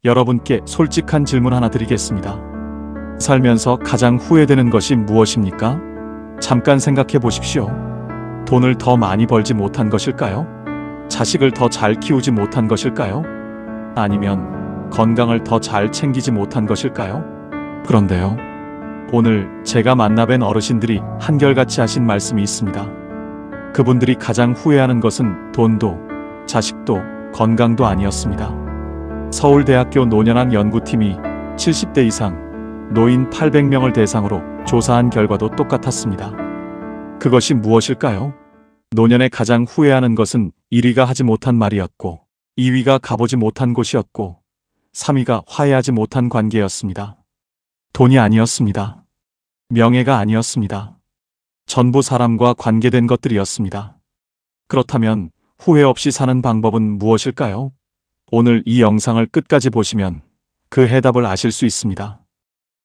여러분께 솔직한 질문 하나 드리겠습니다. 살면서 가장 후회되는 것이 무엇입니까? 잠깐 생각해 보십시오. 돈을 더 많이 벌지 못한 것일까요? 자식을 더 잘 키우지 못한 것일까요? 아니면 건강을 더 잘 챙기지 못한 것일까요? 그런데요, 오늘 제가 만나뵌 어르신들이 한결같이 하신 말씀이 있습니다. 그분들이 가장 후회하는 것은 돈도, 자식도, 건강도 아니었습니다. 서울대학교 노년학 연구팀이 70대 이상 노인 800명을 대상으로 조사한 결과도 똑같았습니다. 그것이 무엇일까요? 노년에 가장 후회하는 것은 1위가 하지 못한 말이었고, 2위가 가보지 못한 곳이었고, 3위가 화해하지 못한 관계였습니다. 돈이 아니었습니다. 명예가 아니었습니다. 전부 사람과 관계된 것들이었습니다. 그렇다면 후회 없이 사는 방법은 무엇일까요? 오늘 이 영상을 끝까지 보시면 그 해답을 아실 수 있습니다.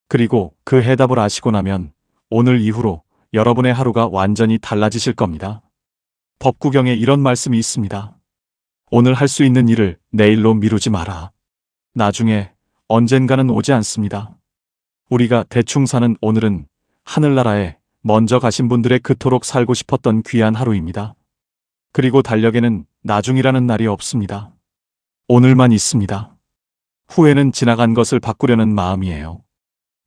그리고 그 해답을 아시고 나면 오늘 이후로 여러분의 하루가 완전히 달라지실 겁니다. 법구경에 이런 말씀이 있습니다. 오늘 할 수 있는 일을 내일로 미루지 마라. 나중에 언젠가는 오지 않습니다. 우리가 대충 사는 오늘은 하늘나라에 먼저 가신 분들의 그토록 살고 싶었던 귀한 하루입니다. 그리고 달력에는 나중이라는 날이 없습니다. 오늘만 있습니다. 후회는 지나간 것을 바꾸려는 마음이에요.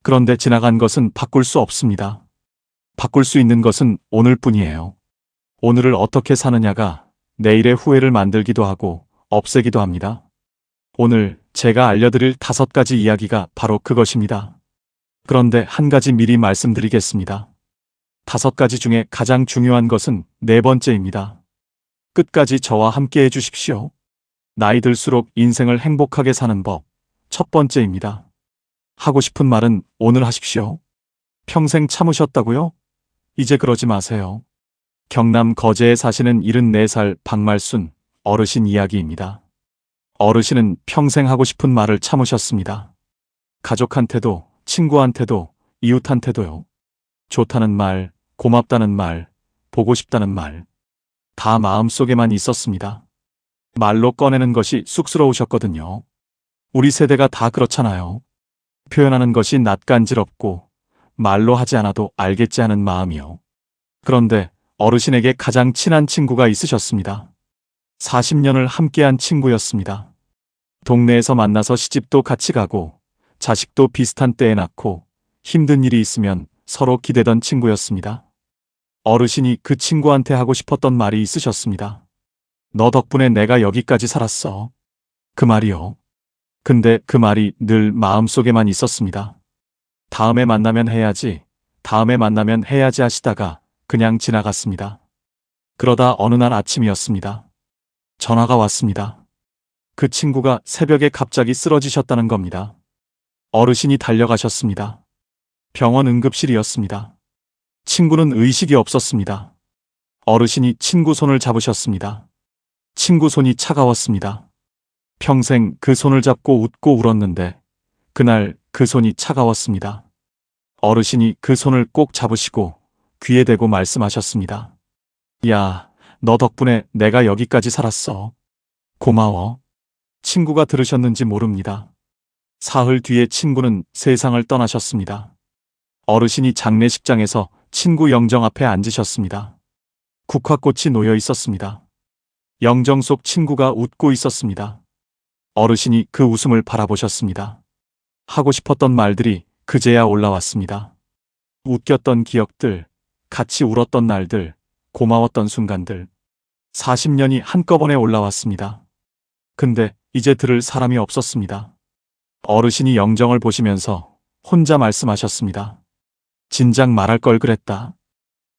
그런데 지나간 것은 바꿀 수 없습니다. 바꿀 수 있는 것은 오늘뿐이에요. 오늘을 어떻게 사느냐가 내일의 후회를 만들기도 하고 없애기도 합니다. 오늘 제가 알려드릴 5가지 이야기가 바로 그것입니다. 그런데 한 가지 미리 말씀드리겠습니다. 5가지 중에 가장 중요한 것은 4번째입니다. 끝까지 저와 함께 해주십시오. 나이 들수록 인생을 행복하게 사는 법, 1번째입니다. 하고 싶은 말은 오늘 하십시오. 평생 참으셨다고요? 이제 그러지 마세요. 경남 거제에 사시는 74살 박말순 어르신 이야기입니다. 어르신은 평생 하고 싶은 말을 참으셨습니다. 가족한테도, 친구한테도, 이웃한테도요. 좋다는 말, 고맙다는 말, 보고 싶다는 말, 다 마음속에만 있었습니다. 말로 꺼내는 것이 쑥스러우셨거든요. 우리 세대가 다 그렇잖아요. 표현하는 것이 낯간지럽고 말로 하지 않아도 알겠지 하는 마음이요. 그런데 어르신에게 가장 친한 친구가 있으셨습니다. 40년을 함께한 친구였습니다. 동네에서 만나서 시집도 같이 가고 자식도 비슷한 때에 낳고 힘든 일이 있으면 서로 기대던 친구였습니다. 어르신이 그 친구한테 하고 싶었던 말이 있으셨습니다. 너 덕분에 내가 여기까지 살았어. 그 말이요. 근데 그 말이 늘 마음속에만 있었습니다. 다음에 만나면 해야지, 다음에 만나면 해야지 하시다가 그냥 지나갔습니다. 그러다 어느 날 아침이었습니다. 전화가 왔습니다. 그 친구가 새벽에 갑자기 쓰러지셨다는 겁니다. 어르신이 달려가셨습니다. 병원 응급실이었습니다. 친구는 의식이 없었습니다. 어르신이 친구 손을 잡으셨습니다. 친구 손이 차가웠습니다. 평생 그 손을 잡고 웃고 울었는데 그날 그 손이 차가웠습니다. 어르신이 그 손을 꼭 잡으시고 귀에 대고 말씀하셨습니다. 야, 너 덕분에 내가 여기까지 살았어. 고마워. 친구가 들으셨는지 모릅니다. 사흘 뒤에 친구는 세상을 떠나셨습니다. 어르신이 장례식장에서 친구 영정 앞에 앉으셨습니다. 국화꽃이 놓여 있었습니다. 영정 속 친구가 웃고 있었습니다. 어르신이 그 웃음을 바라보셨습니다. 하고 싶었던 말들이 그제야 올라왔습니다. 웃겼던 기억들, 같이 울었던 날들, 고마웠던 순간들. 40년이 한꺼번에 올라왔습니다. 근데 이제 들을 사람이 없었습니다. 어르신이 영정을 보시면서 혼자 말씀하셨습니다. 진작 말할 걸 그랬다.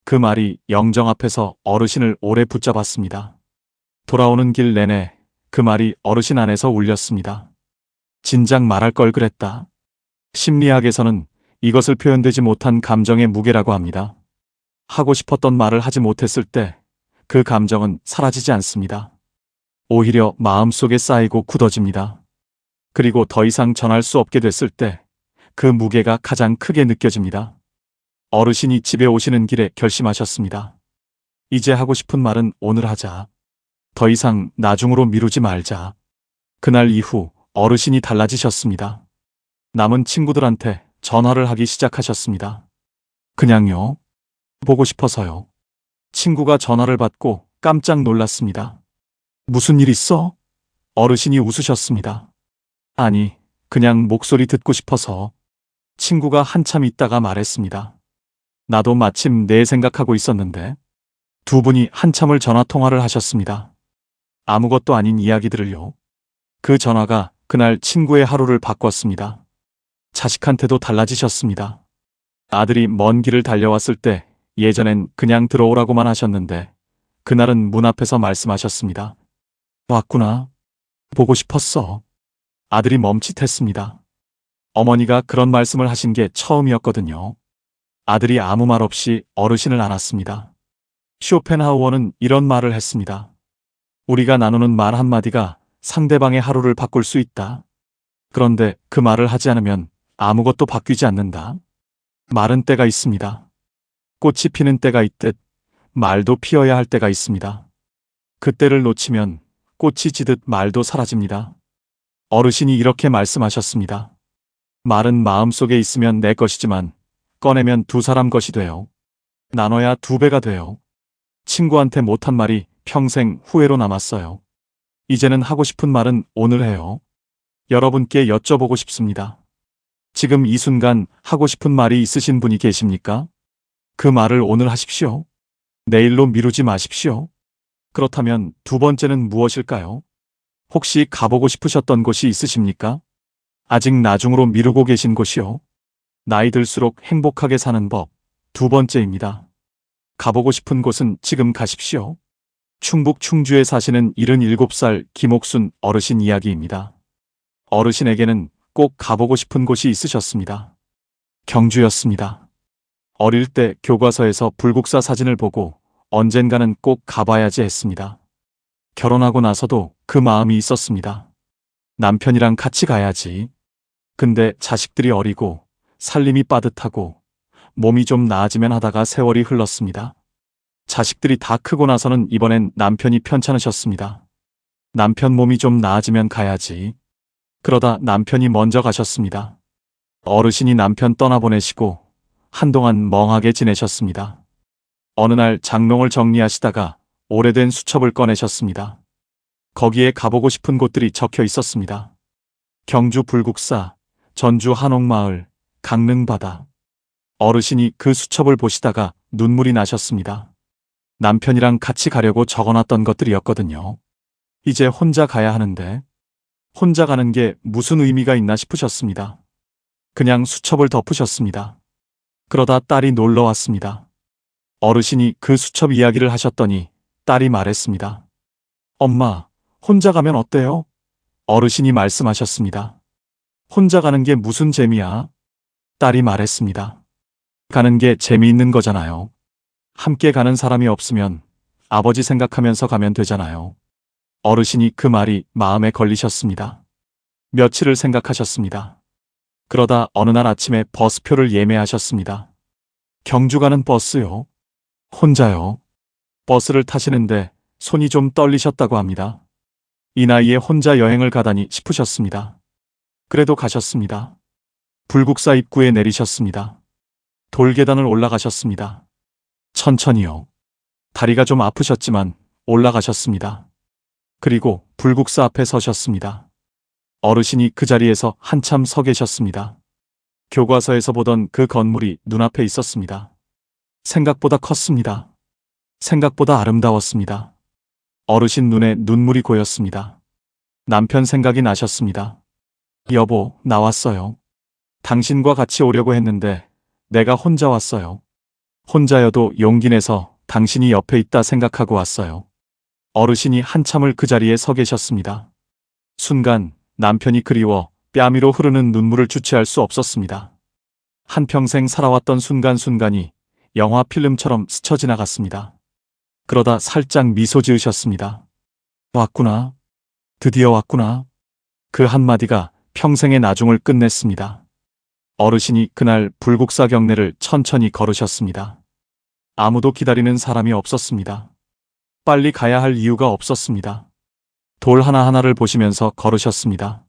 그 말이 영정 앞에서 어르신을 오래 붙잡았습니다. 돌아오는 길 내내 그 말이 어르신 안에서 울렸습니다. 진작 말할 걸 그랬다. 심리학에서는 이것을 표현되지 못한 감정의 무게라고 합니다. 하고 싶었던 말을 하지 못했을 때 그 감정은 사라지지 않습니다. 오히려 마음속에 쌓이고 굳어집니다. 그리고 더 이상 전할 수 없게 됐을 때 그 무게가 가장 크게 느껴집니다. 어르신이 집에 오시는 길에 결심하셨습니다. 이제 하고 싶은 말은 오늘 하자. 더 이상 나중으로 미루지 말자. 그날 이후 어르신이 달라지셨습니다. 남은 친구들한테 전화를 하기 시작하셨습니다. 그냥요. 보고 싶어서요. 친구가 전화를 받고 깜짝 놀랐습니다. 무슨 일 있어? 어르신이 웃으셨습니다. 아니, 그냥 목소리 듣고 싶어서. 친구가 한참 있다가 말했습니다. 나도 마침 내 생각하고 있었는데. 두 분이 한참을 전화 통화를 하셨습니다. 아무것도 아닌 이야기들을요. 그 전화가 그날 친구의 하루를 바꿨습니다. 자식한테도 달라지셨습니다. 아들이 먼 길을 달려왔을 때 예전엔 그냥 들어오라고만 하셨는데 그날은 문 앞에서 말씀하셨습니다. 왔구나. 보고 싶었어. 아들이 멈칫했습니다. 어머니가 그런 말씀을 하신 게 처음이었거든요. 아들이 아무 말 없이 어르신을 안았습니다. 쇼펜하우어는 이런 말을 했습니다. 우리가 나누는 말 한마디가 상대방의 하루를 바꿀 수 있다. 그런데 그 말을 하지 않으면 아무것도 바뀌지 않는다. 말은 때가 있습니다. 꽃이 피는 때가 있듯 말도 피어야 할 때가 있습니다. 그때를 놓치면 꽃이 지듯 말도 사라집니다. 어르신이 이렇게 말씀하셨습니다. 말은 마음속에 있으면 내 것이지만 꺼내면 두 사람 것이 돼요. 나눠야 두 배가 돼요. 친구한테 못한 말이 평생 후회로 남았어요. 이제는 하고 싶은 말은 오늘 해요. 여러분께 여쭤보고 싶습니다. 지금 이 순간 하고 싶은 말이 있으신 분이 계십니까? 그 말을 오늘 하십시오. 내일로 미루지 마십시오. 그렇다면 두 번째는 무엇일까요? 혹시 가보고 싶으셨던 곳이 있으십니까? 아직 나중으로 미루고 계신 곳이요. 나이 들수록 행복하게 사는 법, 두 번째입니다. 가보고 싶은 곳은 지금 가십시오. 충북 충주에 사시는 77살 김옥순 어르신 이야기입니다. 어르신에게는 꼭 가보고 싶은 곳이 있으셨습니다. 경주였습니다. 어릴 때 교과서에서 불국사 사진을 보고 언젠가는 꼭 가봐야지 했습니다. 결혼하고 나서도 그 마음이 있었습니다. 남편이랑 같이 가야지. 근데 자식들이 어리고 살림이 빠듯하고 몸이 좀 나아지면 하다가 세월이 흘렀습니다. 자식들이 다 크고 나서는 이번엔 남편이 편찮으셨습니다. 남편 몸이 좀 나아지면 가야지. 그러다 남편이 먼저 가셨습니다. 어르신이 남편 떠나보내시고 한동안 멍하게 지내셨습니다. 어느 날 장롱을 정리하시다가 오래된 수첩을 꺼내셨습니다. 거기에 가보고 싶은 곳들이 적혀 있었습니다. 경주 불국사, 전주 한옥마을, 강릉바다. 어르신이 그 수첩을 보시다가 눈물이 나셨습니다. 남편이랑 같이 가려고 적어놨던 것들이었거든요. 이제 혼자 가야 하는데 혼자 가는 게 무슨 의미가 있나 싶으셨습니다. 그냥 수첩을 덮으셨습니다. 그러다 딸이 놀러 왔습니다. 어르신이 그 수첩 이야기를 하셨더니 딸이 말했습니다. 엄마, 혼자 가면 어때요? 어르신이 말씀하셨습니다. 혼자 가는 게 무슨 재미야? 딸이 말했습니다. 가는 게 재미있는 거잖아요. 함께 가는 사람이 없으면 아버지 생각하면서 가면 되잖아요. 어르신이 그 말이 마음에 걸리셨습니다. 며칠을 생각하셨습니다. 그러다 어느 날 아침에 버스표를 예매하셨습니다. 경주 가는 버스요. 혼자요. 버스를 타시는데 손이 좀 떨리셨다고 합니다. 이 나이에 혼자 여행을 가다니 싶으셨습니다. 그래도 가셨습니다. 불국사 입구에 내리셨습니다. 돌계단을 올라가셨습니다. 천천히요. 다리가 좀 아프셨지만 올라가셨습니다. 그리고 불국사 앞에 서셨습니다. 어르신이 그 자리에서 한참 서 계셨습니다. 교과서에서 보던 그 건물이 눈앞에 있었습니다. 생각보다 컸습니다. 생각보다 아름다웠습니다. 어르신 눈에 눈물이 고였습니다. 남편 생각이 나셨습니다. 여보, 나왔어요. 당신과 같이 오려고 했는데 내가 혼자 왔어요. 혼자여도 용기 내서 당신이 옆에 있다 생각하고 왔어요. 어르신이 한참을 그 자리에 서 계셨습니다. 순간 남편이 그리워 뺨위로 흐르는 눈물을 주체할 수 없었습니다. 한평생 살아왔던 순간순간이 영화 필름처럼 스쳐 지나갔습니다. 그러다 살짝 미소 지으셨습니다. 왔구나. 드디어 왔구나. 그 한마디가 평생의 나중을 끝냈습니다. 어르신이 그날 불국사 경내를 천천히 걸으셨습니다. 아무도 기다리는 사람이 없었습니다. 빨리 가야 할 이유가 없었습니다. 돌 하나하나를 보시면서 걸으셨습니다.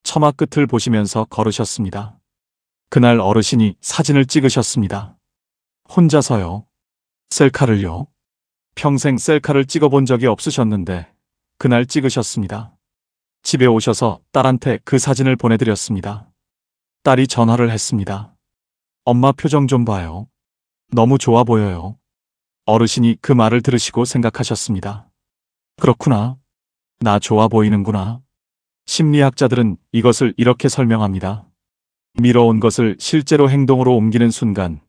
처마 끝을 보시면서 걸으셨습니다. 그날 어르신이 사진을 찍으셨습니다. 혼자서요. 셀카를요. 평생 셀카를 찍어본 적이 없으셨는데 그날 찍으셨습니다. 집에 오셔서 딸한테 그 사진을 보내드렸습니다. 딸이 전화를 했습니다. 엄마 표정 좀 봐요. 너무 좋아 보여요. 어르신이 그 말을 들으시고 생각하셨습니다. 그렇구나. 나 좋아 보이는구나. 심리학자들은 이것을 이렇게 설명합니다. 미뤄온 것을 실제로 행동으로 옮기는 순간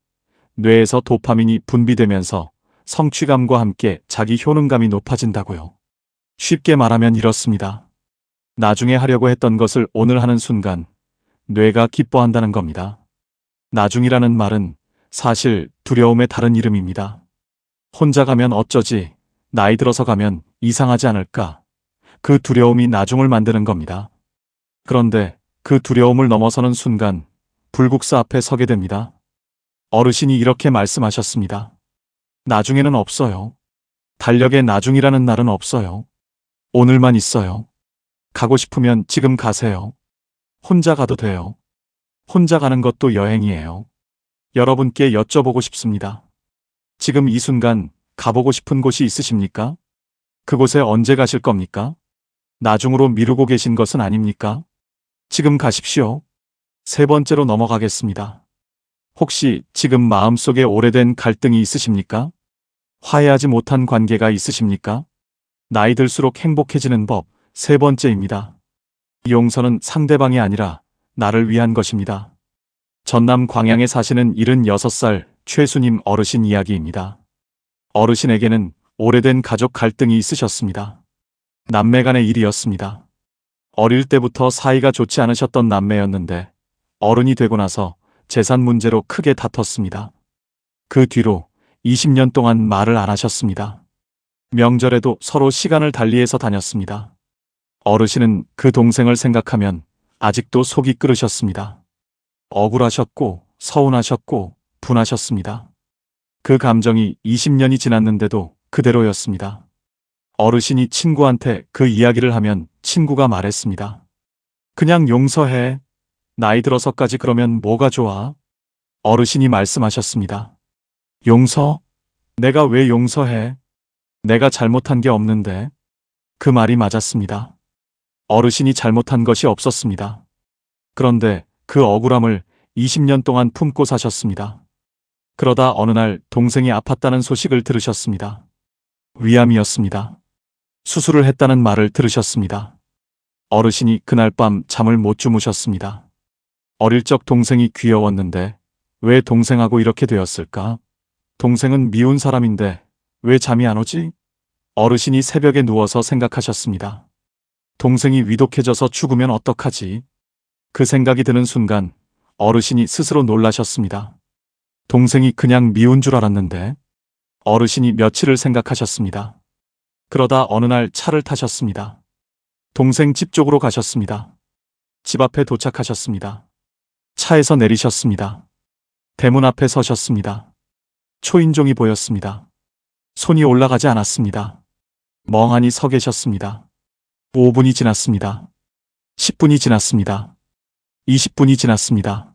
뇌에서 도파민이 분비되면서 성취감과 함께 자기 효능감이 높아진다고요. 쉽게 말하면 이렇습니다. 나중에 하려고 했던 것을 오늘 하는 순간 뇌가 기뻐한다는 겁니다. 나중이라는 말은 사실 두려움의 다른 이름입니다. 혼자 가면 어쩌지, 나이 들어서 가면 이상하지 않을까, 그 두려움이 나중을 만드는 겁니다. 그런데 그 두려움을 넘어서는 순간 불국사 앞에 서게 됩니다. 어르신이 이렇게 말씀하셨습니다. 나중에는 없어요. 달력에 나중이라는 날은 없어요. 오늘만 있어요. 가고 싶으면 지금 가세요. 혼자 가도 돼요. 혼자 가는 것도 여행이에요. 여러분께 여쭤보고 싶습니다. 지금 이 순간 가보고 싶은 곳이 있으십니까? 그곳에 언제 가실 겁니까? 나중으로 미루고 계신 것은 아닙니까? 지금 가십시오. 세 번째로 넘어가겠습니다. 혹시 지금 마음속에 오래된 갈등이 있으십니까? 화해하지 못한 관계가 있으십니까? 나이 들수록 행복해지는 법 세 번째입니다. 용서는 상대방이 아니라 나를 위한 것입니다. 전남 광양에 사시는 76살 최수님 어르신 이야기입니다. 어르신에게는 오래된 가족 갈등이 있으셨습니다. 남매 간의 일이었습니다. 어릴 때부터 사이가 좋지 않으셨던 남매였는데 어른이 되고 나서 재산 문제로 크게 다퉜습니다. 그 뒤로 20년 동안 말을 안 하셨습니다. 명절에도 서로 시간을 달리해서 다녔습니다. 어르신은 그 동생을 생각하면 아직도 속이 끓으셨습니다. 억울하셨고 서운하셨고 분하셨습니다. 그 감정이 20년이 지났는데도 그대로였습니다. 어르신이 친구한테 그 이야기를 하면 친구가 말했습니다. 그냥 용서해. 나이 들어서까지 그러면 뭐가 좋아? 어르신이 말씀하셨습니다. 용서? 내가 왜 용서해? 내가 잘못한 게 없는데. 그 말이 맞았습니다. 어르신이 잘못한 것이 없었습니다. 그런데 그 억울함을 20년 동안 품고 사셨습니다. 그러다 어느 날 동생이 아팠다는 소식을 들으셨습니다. 위암이었습니다. 수술을 했다는 말을 들으셨습니다. 어르신이 그날 밤 잠을 못 주무셨습니다. 어릴 적 동생이 귀여웠는데 왜 동생하고 이렇게 되었을까? 동생은 미운 사람인데 왜 잠이 안 오지? 어르신이 새벽에 누워서 생각하셨습니다. 동생이 위독해져서 죽으면 어떡하지? 그 생각이 드는 순간 어르신이 스스로 놀라셨습니다. 동생이 그냥 미운 줄 알았는데. 어르신이 며칠을 생각하셨습니다. 그러다 어느 날 차를 타셨습니다. 동생 집 쪽으로 가셨습니다. 집 앞에 도착하셨습니다. 차에서 내리셨습니다. 대문 앞에 서셨습니다. 초인종이 보였습니다. 손이 올라가지 않았습니다. 멍하니 서 계셨습니다. 5분이 지났습니다. 10분이 지났습니다. 20분이 지났습니다.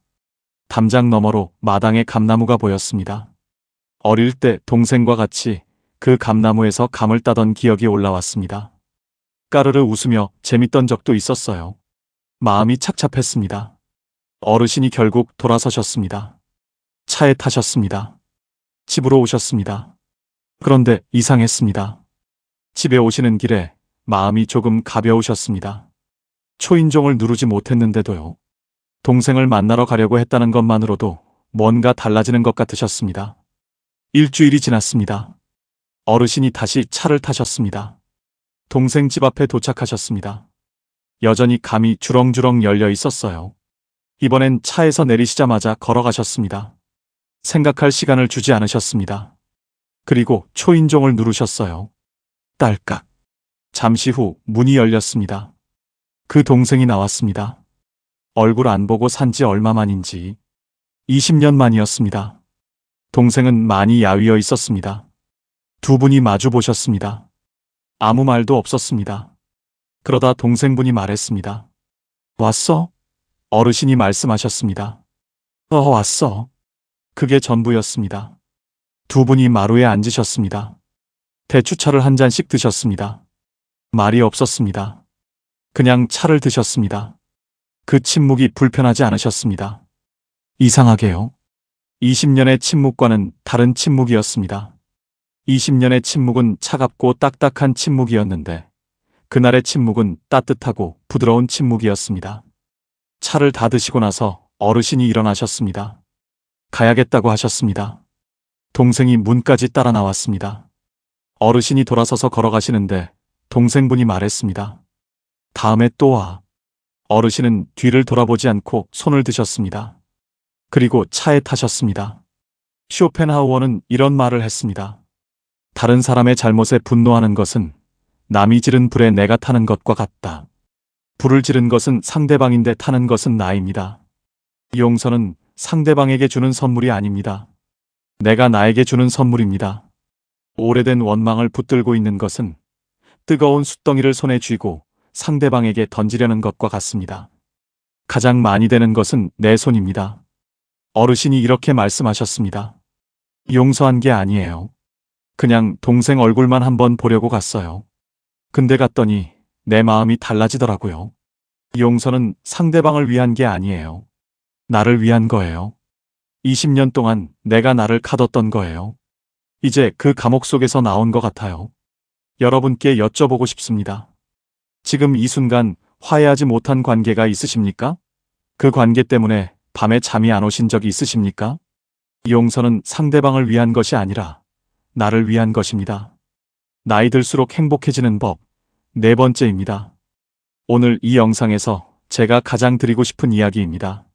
담장 너머로 마당에 감나무가 보였습니다. 어릴 때 동생과 같이 그 감나무에서 감을 따던 기억이 올라왔습니다. 까르르 웃으며 재밌던 적도 있었어요. 마음이 착잡했습니다. 어르신이 결국 돌아서셨습니다. 차에 타셨습니다. 집으로 오셨습니다. 그런데 이상했습니다. 집에 오시는 길에 마음이 조금 가벼우셨습니다. 초인종을 누르지 못했는데도요. 동생을 만나러 가려고 했다는 것만으로도 뭔가 달라지는 것 같으셨습니다. 일주일이 지났습니다. 어르신이 다시 차를 타셨습니다. 동생 집 앞에 도착하셨습니다. 여전히 감이 주렁주렁 열려 있었어요. 이번엔 차에서 내리시자마자 걸어가셨습니다. 생각할 시간을 주지 않으셨습니다. 그리고 초인종을 누르셨어요. 딸깍. 잠시 후 문이 열렸습니다. 그 동생이 나왔습니다. 얼굴 안 보고 산지 얼마 만인지 20년 만이었습니다. 동생은 많이 야위어 있었습니다. 두 분이 마주 보셨습니다. 아무 말도 없었습니다. 그러다 동생분이 말했습니다. 왔어? 어르신이 말씀하셨습니다. 왔어. 그게 전부였습니다. 두 분이 마루에 앉으셨습니다. 대추차를 한 잔씩 드셨습니다. 말이 없었습니다. 그냥 차를 드셨습니다. 그 침묵이 불편하지 않으셨습니다. 이상하게요. 20년의 침묵과는 다른 침묵이었습니다. 20년의 침묵은 차갑고 딱딱한 침묵이었는데 그날의 침묵은 따뜻하고 부드러운 침묵이었습니다. 차를 다 드시고 나서 어르신이 일어나셨습니다. 가야겠다고 하셨습니다. 동생이 문까지 따라 나왔습니다. 어르신이 돌아서서 걸어가시는데 동생분이 말했습니다. 다음에 또 와. 어르신은 뒤를 돌아보지 않고 손을 드셨습니다. 그리고 차에 타셨습니다. 쇼펜하우어는 이런 말을 했습니다. 다른 사람의 잘못에 분노하는 것은 남이 지른 불에 내가 타는 것과 같다. 불을 지른 것은 상대방인데 타는 것은 나입니다. 용서는 상대방에게 주는 선물이 아닙니다. 내가 나에게 주는 선물입니다. 오래된 원망을 붙들고 있는 것은 뜨거운 숯덩이를 손에 쥐고 상대방에게 던지려는 것과 같습니다. 가장 많이 되는 것은 내 손입니다. 어르신이 이렇게 말씀하셨습니다. 용서한 게 아니에요. 그냥 동생 얼굴만 한번 보려고 갔어요. 근데 갔더니 내 마음이 달라지더라고요. 용서는 상대방을 위한 게 아니에요. 나를 위한 거예요. 20년 동안 내가 나를 가뒀던 거예요. 이제 그 감옥 속에서 나온 것 같아요. 여러분께 여쭤보고 싶습니다. 지금 이 순간 화해하지 못한 관계가 있으십니까? 그 관계 때문에 밤에 잠이 안 오신 적이 있으십니까? 용서는 상대방을 위한 것이 아니라 나를 위한 것입니다. 나이 들수록 행복해지는 법, 네 번째입니다. 오늘 이 영상에서 제가 가장 드리고 싶은 이야기입니다.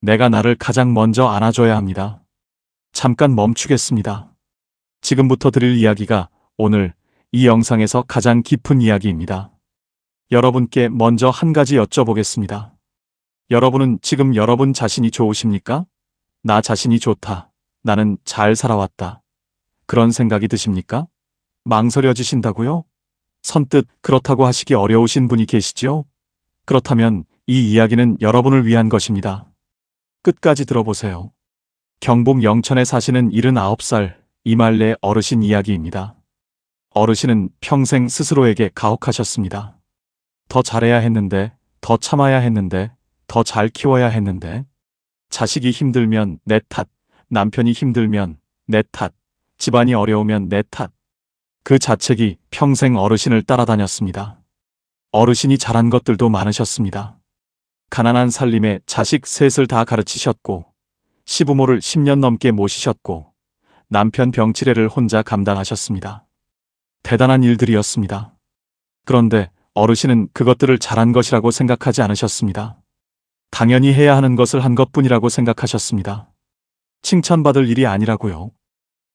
내가 나를 가장 먼저 안아줘야 합니다. 잠깐 멈추겠습니다. 지금부터 드릴 이야기가 오늘 이 영상에서 가장 깊은 이야기입니다. 여러분께 먼저 한 가지 여쭤보겠습니다. 여러분은 지금 여러분 자신이 좋으십니까? 나 자신이 좋다. 나는 잘 살아왔다. 그런 생각이 드십니까? 망설여지신다고요? 선뜻 그렇다고 하시기 어려우신 분이 계시지요? 그렇다면 이 이야기는 여러분을 위한 것입니다. 끝까지 들어보세요. 경북 영천에 사시는 79살 이말래 어르신 이야기입니다. 어르신은 평생 스스로에게 가혹하셨습니다. 더 잘해야 했는데, 더 참아야 했는데, 더 잘 키워야 했는데, 자식이 힘들면 내 탓, 남편이 힘들면 내 탓, 집안이 어려우면 내 탓. 그 자책이 평생 어르신을 따라다녔습니다. 어르신이 잘한 것들도 많으셨습니다. 가난한 살림에 자식 셋을 다 가르치셨고, 시부모를 10년 넘게 모시셨고, 남편 병치레를 혼자 감당하셨습니다. 대단한 일들이었습니다. 그런데 어르신은 그것들을 잘한 것이라고 생각하지 않으셨습니다. 당연히 해야 하는 것을 한 것뿐이라고 생각하셨습니다. 칭찬받을 일이 아니라고요.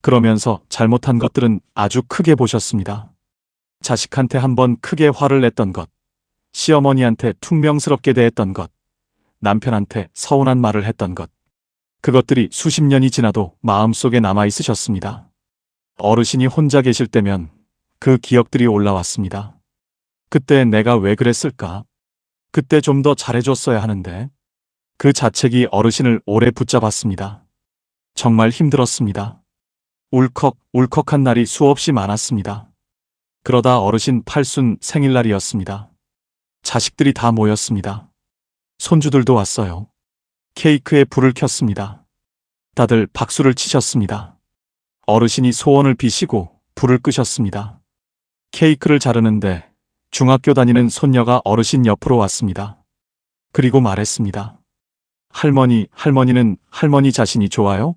그러면서 잘못한 것들은 아주 크게 보셨습니다. 자식한테 한번 크게 화를 냈던 것, 시어머니한테 퉁명스럽게 대했던 것, 남편한테 서운한 말을 했던 것. 그것들이 수십 년이 지나도 마음속에 남아 있으셨습니다. 어르신이 혼자 계실 때면 그 기억들이 올라왔습니다. 그때 내가 왜 그랬을까? 그때 좀 더 잘해줬어야 하는데. 그 자책이 어르신을 오래 붙잡았습니다. 정말 힘들었습니다. 울컥한 날이 수없이 많았습니다. 그러다 어르신 팔순 생일날이었습니다. 자식들이 다 모였습니다. 손주들도 왔어요. 케이크에 불을 켰습니다. 다들 박수를 치셨습니다. 어르신이 소원을 비시고 불을 끄셨습니다. 케이크를 자르는데 중학교 다니는 손녀가 어르신 옆으로 왔습니다. 그리고 말했습니다. 할머니는 할머니 자신이 좋아요?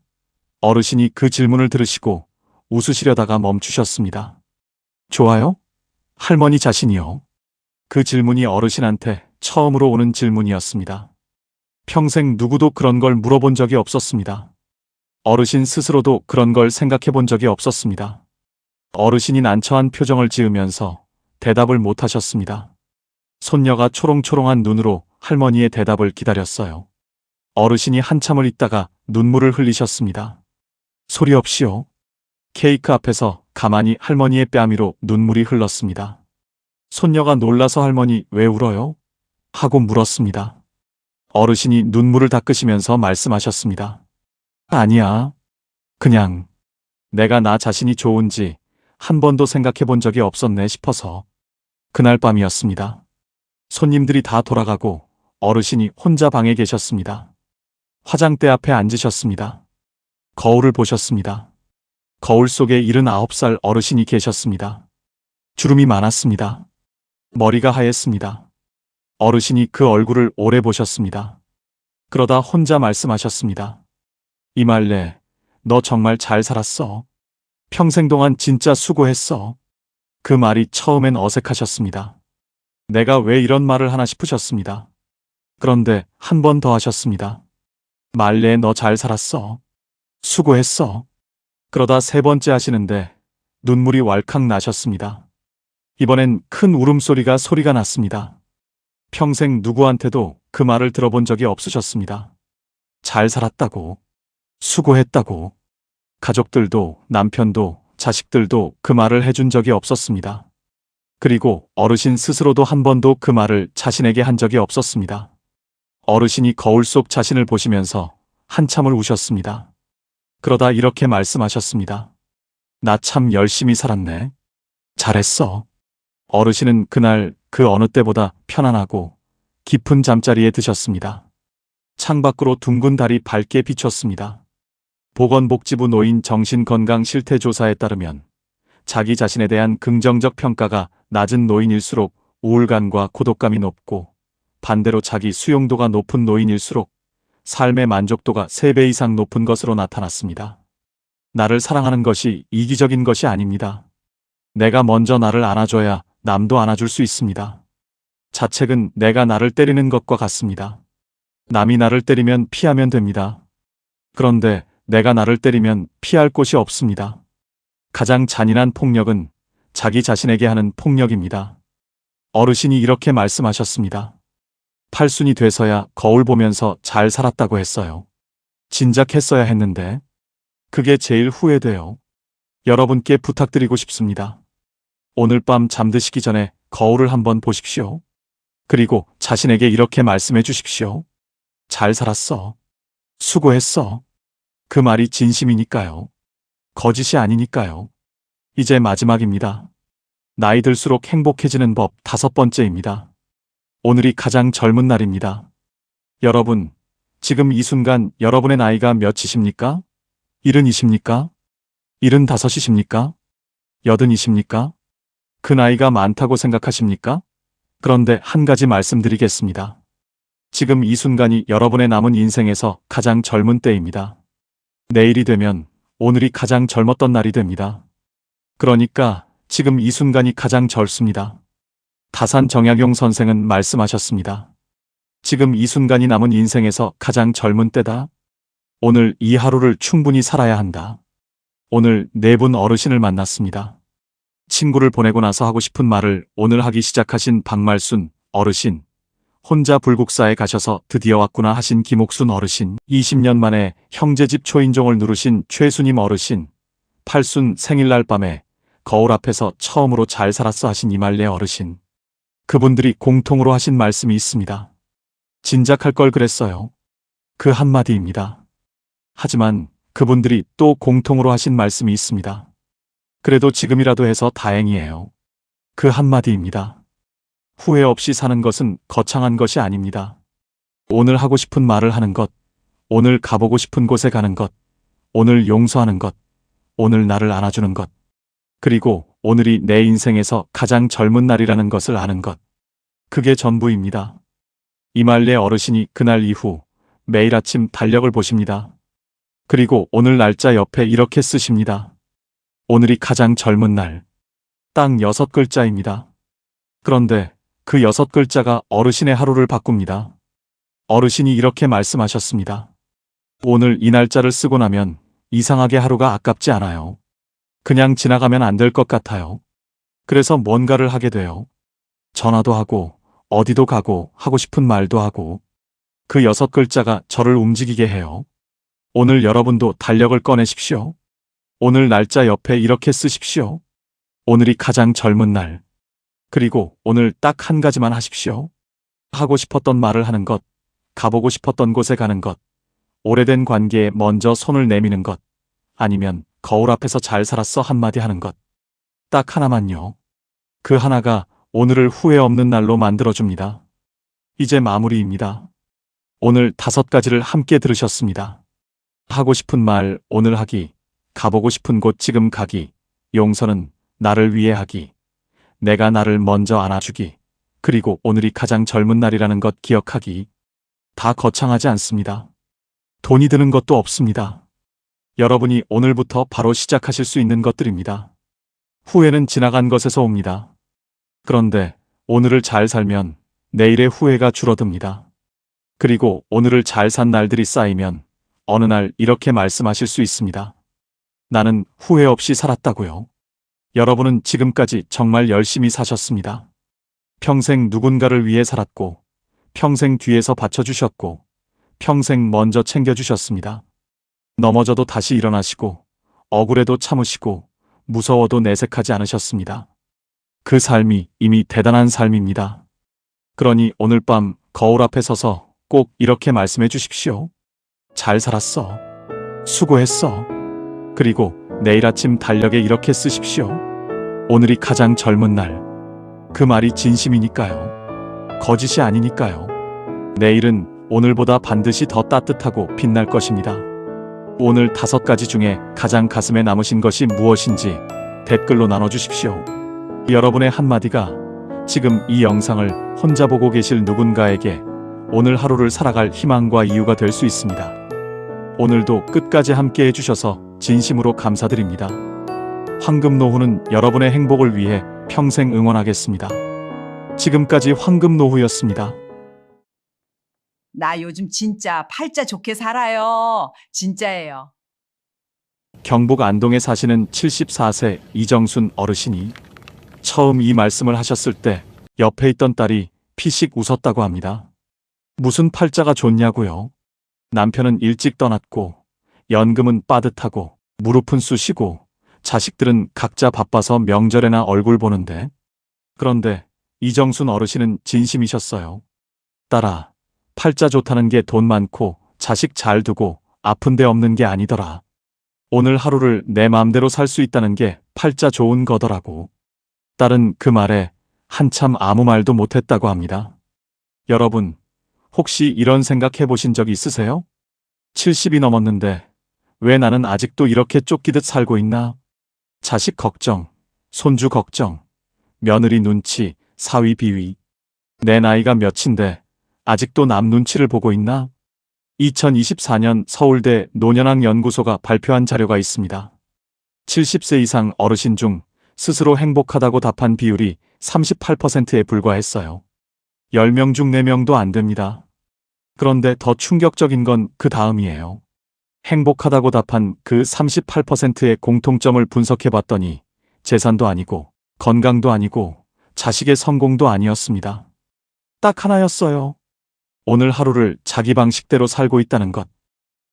어르신이 그 질문을 들으시고 웃으시려다가 멈추셨습니다. 좋아요? 할머니 자신이요? 그 질문이 어르신한테 처음으로 오는 질문이었습니다. 평생 누구도 그런 걸 물어본 적이 없었습니다. 어르신 스스로도 그런 걸 생각해 본 적이 없었습니다. 어르신이 난처한 표정을 지으면서 대답을 못 하셨습니다. 손녀가 초롱초롱한 눈으로 할머니의 대답을 기다렸어요. 어르신이 한참을 있다가 눈물을 흘리셨습니다. 소리 없이요. 케이크 앞에서 가만히 할머니의 뺨 위로 눈물이 흘렀습니다. 손녀가 놀라서 할머니 왜 울어요? 하고 물었습니다. 어르신이 눈물을 닦으시면서 말씀하셨습니다. 아니야. 그냥 내가 나 자신이 좋은지 한 번도 생각해 본 적이 없었네 싶어서. 그날 밤이었습니다. 손님들이 다 돌아가고 어르신이 혼자 방에 계셨습니다. 화장대 앞에 앉으셨습니다. 거울을 보셨습니다. 거울 속에 79살 어르신이 계셨습니다. 주름이 많았습니다. 머리가 하였습니다. 어르신이 그 얼굴을 오래 보셨습니다. 그러다 혼자 말씀하셨습니다. 이말래, 너 정말 잘 살았어. 평생 동안 진짜 수고했어. 그 말이 처음엔 어색하셨습니다. 내가 왜 이런 말을 하나 싶으셨습니다. 그런데 한 번 더 하셨습니다. 말래, 너 잘 살았어. 수고했어. 그러다 세 번째 하시는데 눈물이 왈칵 나셨습니다. 이번엔 큰 소리가 났습니다. 평생 누구한테도 그 말을 들어본 적이 없으셨습니다. 잘 살았다고, 수고했다고. 가족들도 남편도 자식들도 그 말을 해준 적이 없었습니다. 그리고 어르신 스스로도 한 번도 그 말을 자신에게 한 적이 없었습니다. 어르신이 거울 속 자신을 보시면서 한참을 우셨습니다. 그러다 이렇게 말씀하셨습니다. 나 참 열심히 살았네. 잘했어. 어르신은 그날 그 어느 때보다 편안하고 깊은 잠자리에 드셨습니다. 창밖으로 둥근 달이 밝게 비쳤습니다. 보건복지부 노인 정신건강실태조사에 따르면 자기 자신에 대한 긍정적 평가가 낮은 노인일수록 우울감과 고독감이 높고, 반대로 자기 수용도가 높은 노인일수록 삶의 만족도가 3배 이상 높은 것으로 나타났습니다. 나를 사랑하는 것이 이기적인 것이 아닙니다. 내가 먼저 나를 안아줘야 남도 안아줄 수 있습니다. 자책은 내가 나를 때리는 것과 같습니다. 남이 나를 때리면 피하면 됩니다. 그런데 내가 나를 때리면 피할 곳이 없습니다. 가장 잔인한 폭력은 자기 자신에게 하는 폭력입니다. 어르신이 이렇게 말씀하셨습니다. 팔순이 돼서야 거울 보면서 잘 살았다고 했어요. 진작 했어야 했는데. 그게 제일 후회돼요. 여러분께 부탁드리고 싶습니다. 오늘 밤 잠드시기 전에 거울을 한번 보십시오. 그리고 자신에게 이렇게 말씀해 주십시오. 잘 살았어. 수고했어. 그 말이 진심이니까요. 거짓이 아니니까요. 이제 마지막입니다. 나이 들수록 행복해지는 법 5번째입니다. 오늘이 가장 젊은 날입니다. 여러분, 지금 이 순간 여러분의 나이가 몇이십니까? 70이십니까? 75이십니까? 80이십니까? 그 나이가 많다고 생각하십니까? 그런데 한 가지 말씀드리겠습니다. 지금 이 순간이 여러분의 남은 인생에서 가장 젊은 때입니다. 내일이 되면 오늘이 가장 젊었던 날이 됩니다. 그러니까 지금 이 순간이 가장 젊습니다. 다산 정약용 선생은 말씀하셨습니다. 지금 이 순간이 남은 인생에서 가장 젊은 때다. 오늘 이 하루를 충분히 살아야 한다. 오늘 4분 어르신을 만났습니다. 친구를 보내고 나서 하고 싶은 말을 오늘 하기 시작하신 박말순 어르신, 혼자 불국사에 가셔서 드디어 왔구나 하신 김옥순 어르신, 20년 만에 형제집 초인종을 누르신 최수님 어르신, 팔순 생일날 밤에 거울 앞에서 처음으로 잘 살았어 하신 이말래 어르신. 그분들이 공통으로 하신 말씀이 있습니다. 진작할 걸 그랬어요. 그 한마디입니다. 하지만 그분들이 또 공통으로 하신 말씀이 있습니다. 그래도 지금이라도 해서 다행이에요. 그 한마디입니다. 후회 없이 사는 것은 거창한 것이 아닙니다. 오늘 하고 싶은 말을 하는 것, 오늘 가보고 싶은 곳에 가는 것, 오늘 용서하는 것, 오늘 나를 안아주는 것, 그리고 오늘이 내 인생에서 가장 젊은 날이라는 것을 아는 것. 그게 전부입니다. 이말래 어르신이 그날 이후 매일 아침 달력을 보십니다. 그리고 오늘 날짜 옆에 이렇게 쓰십니다. 오늘이 가장 젊은 날. 딱 6글자입니다. 그런데 그 6글자가 어르신의 하루를 바꿉니다. 어르신이 이렇게 말씀하셨습니다. 오늘 이 날짜를 쓰고 나면 이상하게 하루가 아깝지 않아요. 그냥 지나가면 안 될 것 같아요. 그래서 뭔가를 하게 돼요. 전화도 하고 어디도 가고 하고 싶은 말도 하고. 그 6글자가 저를 움직이게 해요. 오늘 여러분도 달력을 꺼내십시오. 오늘 날짜 옆에 이렇게 쓰십시오. 오늘이 가장 젊은 날. 그리고 오늘 딱 한 가지만 하십시오. 하고 싶었던 말을 하는 것, 가보고 싶었던 곳에 가는 것, 오래된 관계에 먼저 손을 내미는 것, 아니면 거울 앞에서 잘 살았어 한마디 하는 것. 딱 하나만요. 그 하나가 오늘을 후회 없는 날로 만들어줍니다. 이제 마무리입니다. 오늘 5가지를 함께 들으셨습니다. 하고 싶은 말 오늘 하기, 가보고 싶은 곳 지금 가기, 용서는 나를 위해 하기, 내가 나를 먼저 안아주기, 그리고 오늘이 가장 젊은 날이라는 것 기억하기. 다 거창하지 않습니다. 돈이 드는 것도 없습니다. 여러분이 오늘부터 바로 시작하실 수 있는 것들입니다. 후회는 지나간 것에서 옵니다. 그런데 오늘을 잘 살면 내일의 후회가 줄어듭니다. 그리고 오늘을 잘 산 날들이 쌓이면 어느 날 이렇게 말씀하실 수 있습니다. 나는 후회 없이 살았다고요. 여러분은 지금까지 정말 열심히 사셨습니다. 평생 누군가를 위해 살았고, 평생 뒤에서 받쳐주셨고, 평생 먼저 챙겨주셨습니다. 넘어져도 다시 일어나시고, 억울해도 참으시고, 무서워도 내색하지 않으셨습니다. 그 삶이 이미 대단한 삶입니다. 그러니 오늘 밤 거울 앞에 서서 꼭 이렇게 말씀해 주십시오. 잘 살았어. 수고했어. 그리고 내일 아침 달력에 이렇게 쓰십시오. 오늘이 가장 젊은 날. 그 말이 진심이니까요. 거짓이 아니니까요. 내일은 오늘보다 반드시 더 따뜻하고 빛날 것입니다. 오늘 5가지 중에 가장 가슴에 남으신 것이 무엇인지 댓글로 나눠주십시오. 여러분의 한마디가 지금 이 영상을 혼자 보고 계실 누군가에게 오늘 하루를 살아갈 희망과 이유가 될 수 있습니다. 오늘도 끝까지 함께 해주셔서 진심으로 감사드립니다. 황금노후는 여러분의 행복을 위해 평생 응원하겠습니다. 지금까지 황금노후였습니다. 나 요즘 진짜 팔자 좋게 살아요. 진짜예요. 경북 안동에 사시는 74세 이정순 어르신이 처음 이 말씀을 하셨을 때 옆에 있던 딸이 피식 웃었다고 합니다. 무슨 팔자가 좋냐고요? 남편은 일찍 떠났고 연금은 빠듯하고 무릎은 쑤시고 자식들은 각자 바빠서 명절에나 얼굴 보는데, 그런데 이정순 어르신은 진심이셨어요. 딸아, 팔자 좋다는 게 돈 많고 자식 잘 두고 아픈 데 없는 게 아니더라. 오늘 하루를 내 마음대로 살 수 있다는 게 팔자 좋은 거더라고. 딸은 그 말에 한참 아무 말도 못했다고 합니다. 여러분, 혹시 이런 생각 해보신 적 있으세요? 70이 넘었는데 왜 나는 아직도 이렇게 쫓기듯 살고 있나? 자식 걱정, 손주 걱정, 며느리 눈치, 사위 비위. 내 나이가 몇인데 아직도 남 눈치를 보고 있나? 2024년 서울대 노년학 연구소가 발표한 자료가 있습니다. 70세 이상 어르신 중 스스로 행복하다고 답한 비율이 38%에 불과했어요. 10명 중 4명도 안 됩니다. 그런데 더 충격적인 건 그 다음이에요. 행복하다고 답한 그 38%의 공통점을 분석해봤더니 재산도 아니고 건강도 아니고 자식의 성공도 아니었습니다. 딱 하나였어요. 오늘 하루를 자기 방식대로 살고 있다는 것.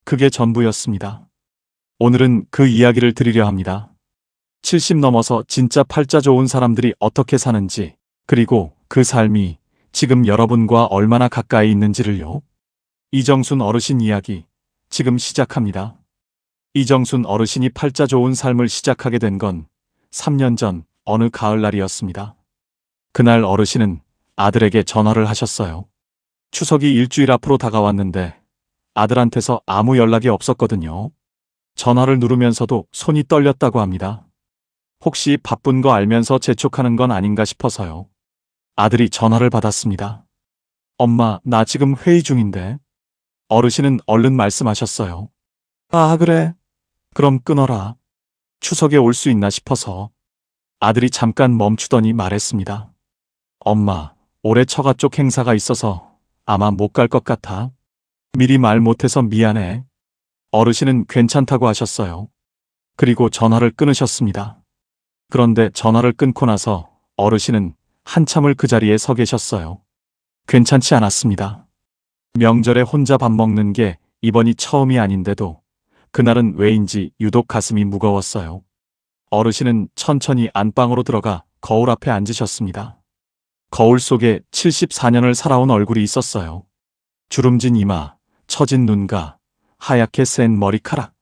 그게 전부였습니다. 오늘은 그 이야기를 드리려 합니다. 70 넘어서 진짜 팔자 좋은 사람들이 어떻게 사는지, 그리고 그 삶이 지금 여러분과 얼마나 가까이 있는지를요. 이정순 어르신 이야기 지금 시작합니다. 이정순 어르신이 팔자 좋은 삶을 시작하게 된 건 3년 전 어느 가을날이었습니다. 그날 어르신은 아들에게 전화를 하셨어요. 추석이 일주일 앞으로 다가왔는데 아들한테서 아무 연락이 없었거든요. 전화를 누르면서도 손이 떨렸다고 합니다. 혹시 바쁜 거 알면서 재촉하는 건 아닌가 싶어서요. 아들이 전화를 받았습니다. 엄마, 나 지금 회의 중인데. 어르신은 얼른 말씀하셨어요. 아, 그래? 그럼 끊어라. 추석에 올 수 있나 싶어서. 아들이 잠깐 멈추더니 말했습니다. 엄마, 올해 처가 쪽 행사가 있어서 아마 못 갈 것 같아. 미리 말 못해서 미안해. 어르신은 괜찮다고 하셨어요. 그리고 전화를 끊으셨습니다. 그런데 전화를 끊고 나서 어르신은 한참을 그 자리에 서 계셨어요. 괜찮지 않았습니다. 명절에 혼자 밥 먹는 게 이번이 처음이 아닌데도 그날은 왜인지 유독 가슴이 무거웠어요. 어르신은 천천히 안방으로 들어가 거울 앞에 앉으셨습니다. 거울 속에 74년을 살아온 얼굴이 있었어요. 주름진 이마, 처진 눈가, 하얗게 센 머리카락.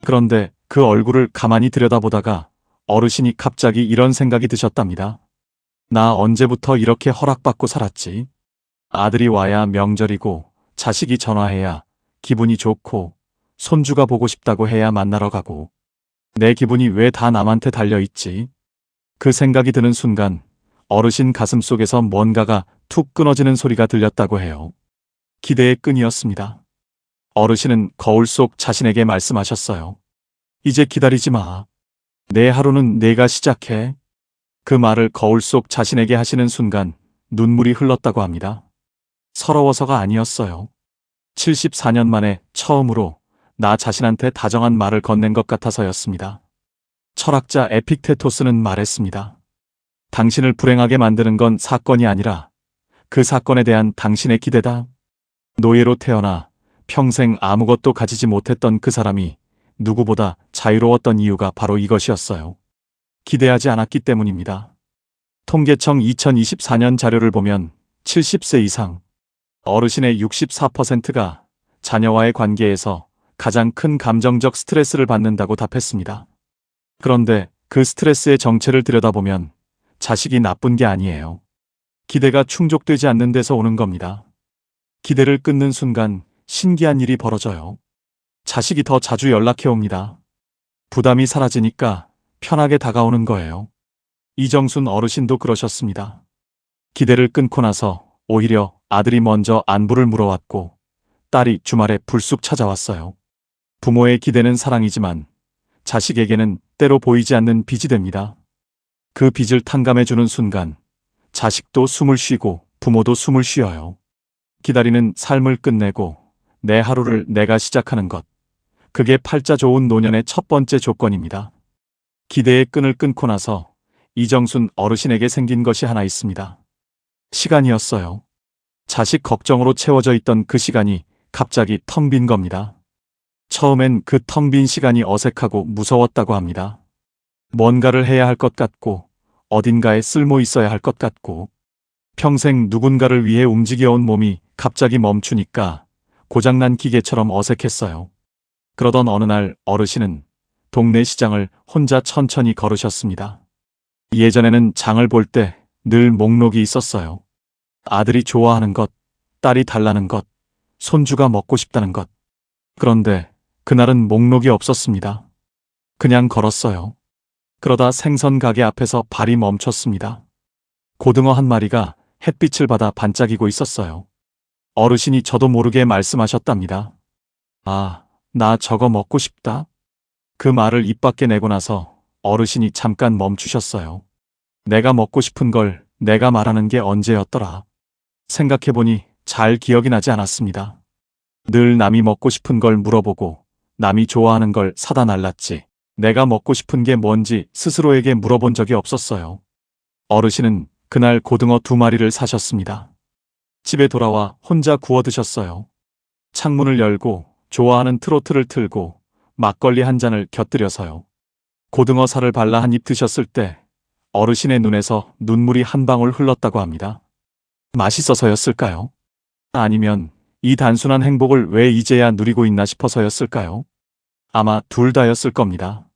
그런데 그 얼굴을 가만히 들여다보다가 어르신이 갑자기 이런 생각이 드셨답니다. 나 언제부터 이렇게 허락받고 살았지? 아들이 와야 명절이고 자식이 전화해야 기분이 좋고 손주가 보고 싶다고 해야 만나러 가고 내 기분이 왜 다 남한테 달려있지? 그 생각이 드는 순간 어르신 가슴 속에서 뭔가가 툭 끊어지는 소리가 들렸다고 해요. 기대의 끈이었습니다. 어르신은 거울 속 자신에게 말씀하셨어요. 이제 기다리지 마. 내 하루는 내가 시작해. 그 말을 거울 속 자신에게 하시는 순간 눈물이 흘렀다고 합니다. 서러워서가 아니었어요. 74년 만에 처음으로 나 자신한테 다정한 말을 건넨 것 같아서였습니다. 철학자 에픽테토스는 말했습니다. 당신을 불행하게 만드는 건 사건이 아니라 그 사건에 대한 당신의 기대다. 노예로 태어나 평생 아무것도 가지지 못했던 그 사람이 누구보다 자유로웠던 이유가 바로 이것이었어요. 기대하지 않았기 때문입니다. 통계청 2024년 자료를 보면 70세 이상 어르신의 64%가 자녀와의 관계에서 가장 큰 감정적 스트레스를 받는다고 답했습니다. 그런데 그 스트레스의 정체를 들여다보면 자식이 나쁜 게 아니에요. 기대가 충족되지 않는 데서 오는 겁니다. 기대를 끊는 순간 신기한 일이 벌어져요. 자식이 더 자주 연락해 옵니다. 부담이 사라지니까 편하게 다가오는 거예요. 이정순 어르신도 그러셨습니다. 기대를 끊고 나서 오히려 아들이 먼저 안부를 물어왔고 딸이 주말에 불쑥 찾아왔어요. 부모의 기대는 사랑이지만 자식에게는 때로 보이지 않는 빚이 됩니다. 그 빚을 탕감해주는 순간 자식도 숨을 쉬고 부모도 숨을 쉬어요. 기다리는 삶을 끝내고 내 하루를 내가 시작하는 것. 그게 팔자 좋은 노년의 첫 번째 조건입니다. 기대의 끈을 끊고 나서 이정순 어르신에게 생긴 것이 하나 있습니다. 시간이었어요. 자식 걱정으로 채워져 있던 그 시간이 갑자기 텅 빈 겁니다. 처음엔 그 텅 빈 시간이 어색하고 무서웠다고 합니다. 뭔가를 해야 할 것 같고 어딘가에 쓸모 있어야 할 것 같고 평생 누군가를 위해 움직여온 몸이 갑자기 멈추니까 고장난 기계처럼 어색했어요. 그러던 어느 날 어르신은 동네 시장을 혼자 천천히 걸으셨습니다. 예전에는 장을 볼 때 늘 목록이 있었어요. 아들이 좋아하는 것, 딸이 달라는 것, 손주가 먹고 싶다는 것. 그런데 그날은 목록이 없었습니다. 그냥 걸었어요. 그러다 생선 가게 앞에서 발이 멈췄습니다. 고등어 한 마리가 햇빛을 받아 반짝이고 있었어요. 어르신이 저도 모르게 말씀하셨답니다. 아, 나 저거 먹고 싶다. 그 말을 입 밖에 내고 나서 어르신이 잠깐 멈추셨어요. 내가 먹고 싶은 걸 내가 말하는 게 언제였더라. 생각해보니 잘 기억이 나지 않았습니다. 늘 남이 먹고 싶은 걸 물어보고 남이 좋아하는 걸 사다 날랐지. 내가 먹고 싶은 게 뭔지 스스로에게 물어본 적이 없었어요. 어르신은 그날 고등어 2마리를 사셨습니다. 집에 돌아와 혼자 구워 드셨어요. 창문을 열고 좋아하는 트로트를 틀고 막걸리 한 잔을 곁들여서요. 고등어 살을 발라 한 입 드셨을 때 어르신의 눈에서 눈물이 한 방울 흘렀다고 합니다. 맛있어서였을까요? 아니면 이 단순한 행복을 왜 이제야 누리고 있나 싶어서였을까요? 아마 둘 다였을 겁니다.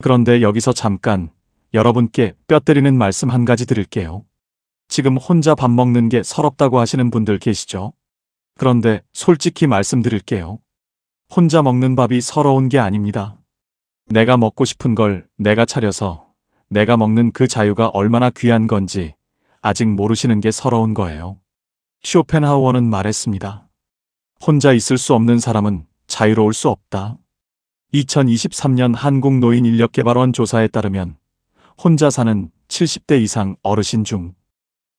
그런데 여기서 잠깐 여러분께 뼈 때리는 말씀 한 가지 드릴게요. 지금 혼자 밥 먹는 게 서럽다고 하시는 분들 계시죠? 그런데 솔직히 말씀드릴게요. 혼자 먹는 밥이 서러운 게 아닙니다. 내가 먹고 싶은 걸 내가 차려서 내가 먹는 그 자유가 얼마나 귀한 건지 아직 모르시는 게 서러운 거예요. 쇼펜하우어는 말했습니다. 혼자 있을 수 없는 사람은 자유로울 수 없다. 2023년 한국노인인력개발원 조사에 따르면 혼자 사는 70대 이상 어르신 중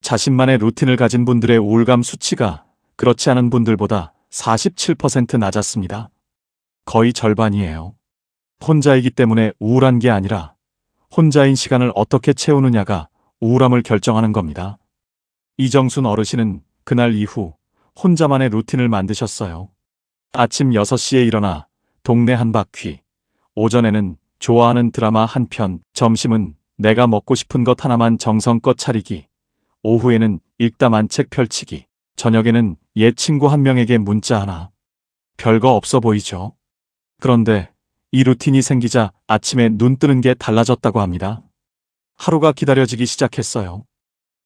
자신만의 루틴을 가진 분들의 우울감 수치가 그렇지 않은 분들보다 47% 낮았습니다. 거의 절반이에요. 혼자이기 때문에 우울한 게 아니라 혼자인 시간을 어떻게 채우느냐가 우울함을 결정하는 겁니다. 이정순 어르신은 그날 이후 혼자만의 루틴을 만드셨어요. 아침 6시에 일어나 동네 한 바퀴, 오전에는 좋아하는 드라마 한 편, 점심은 내가 먹고 싶은 것 하나만 정성껏 차리기, 오후에는 읽다만 책 펼치기, 저녁에는 옛 친구 한 명에게 문자 하나. 별거 없어 보이죠? 그런데 이 루틴이 생기자 아침에 눈 뜨는 게 달라졌다고 합니다. 하루가 기다려지기 시작했어요.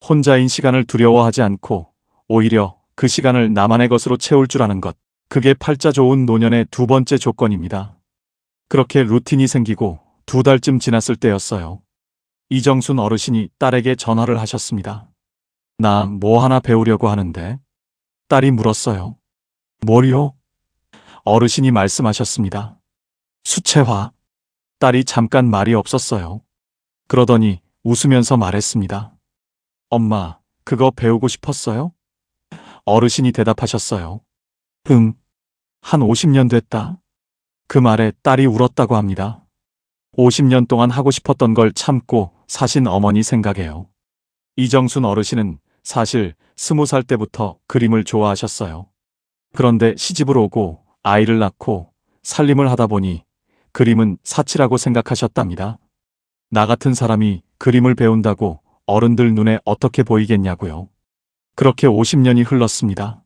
혼자인 시간을 두려워하지 않고 오히려 그 시간을 나만의 것으로 채울 줄 아는 것. 그게 팔자 좋은 노년의 두 번째 조건입니다. 그렇게 루틴이 생기고 2달쯤 지났을 때였어요. 이정순 어르신이 딸에게 전화를 하셨습니다. 나 뭐 하나 배우려고 하는데? 딸이 물었어요. 뭘요? 어르신이 말씀하셨습니다. 수채화. 딸이 잠깐 말이 없었어요. 그러더니 웃으면서 말했습니다. 엄마, 그거 배우고 싶었어요? 어르신이 대답하셨어요. 응, 한 50년 됐다. 그 말에 딸이 울었다고 합니다. 50년 동안 하고 싶었던 걸 참고 사신 어머니 생각에요. 이정순 어르신은 사실 20살 때부터 그림을 좋아하셨어요. 그런데 시집을 오고 아이를 낳고 살림을 하다 보니 그림은 사치라고 생각하셨답니다. 나 같은 사람이 그림을 배운다고 어른들 눈에 어떻게 보이겠냐고요. 그렇게 50년이 흘렀습니다.